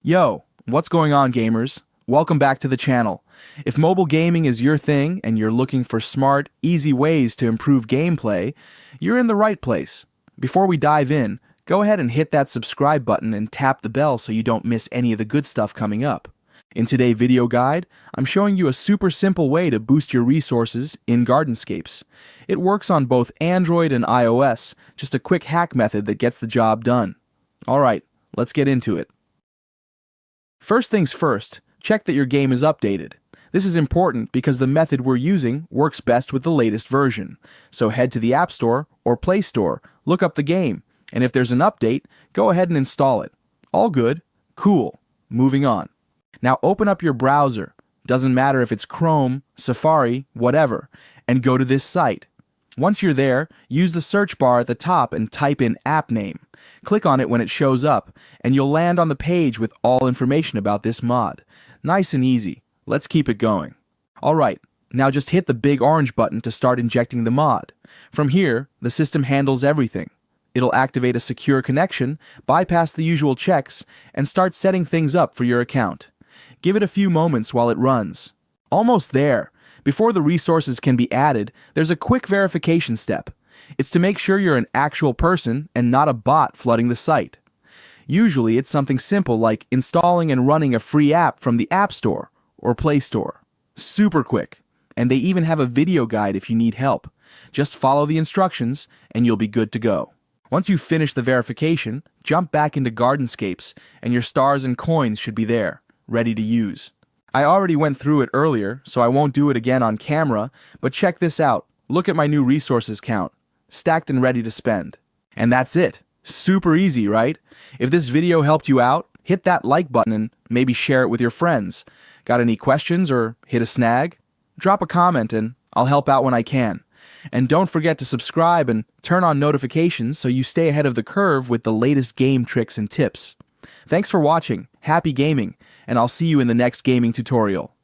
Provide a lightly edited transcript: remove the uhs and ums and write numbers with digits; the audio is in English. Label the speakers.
Speaker 1: Yo, what's going on, gamers? Welcome back to the channel. If mobile gaming is your thing and you're looking for smart, easy ways to improve gameplay, you're in the right place. Before we dive in, go ahead and hit that subscribe button and tap the bell so you don't miss any of the good stuff coming up. In today's video guide, I'm showing you a super simple way to boost your resources in Gardenscapes. It works on both Android and iOS, just a quick hack method that gets the job done. Alright, let's get into it. First things first, check that your game is updated. This is important because the method we're using works best with the latest version. So head to the App Store or Play Store, look up the game, and if there's an update, go ahead and install it. All good. Cool. Moving on. Now open up your browser, doesn't matter if it's Chrome, Safari, whatever, and go to this site. Once you're there, use the search bar at the top and type in app name. Click on it when it shows up, and you'll land on the page with all information about this mod. Nice and easy. Let's keep it going. Alright, now just hit the big orange button to start injecting the mod. From here, the system handles everything. It'll activate a secure connection, bypass the usual checks, and start setting things up for your account. Give it a few moments while it runs. Almost there. Before the resources can be added, there's a quick verification step. It's to make sure you're an actual person and not a bot flooding the site. Usually it's something simple like installing and running a free app from the App Store or Play Store. Super quick. And they even have a video guide if you need help. Just follow the instructions and you'll be good to go. Once you finish the verification, jump back into Gardenscapes and your stars and coins should be there, ready to use. I already went through it earlier, so I won't do it again on camera, but check this out. Look at my new resources count. Stacked and ready to spend. And that's it. Super easy, right? If this video helped you out, hit that like button and maybe share it with your friends. Got any questions or hit a snag? Drop a comment and I'll help out when I can. And don't forget to subscribe and turn on notifications so you stay ahead of the curve with the latest game tricks and tips. Thanks for watching, happy gaming, and I'll see you in the next gaming tutorial.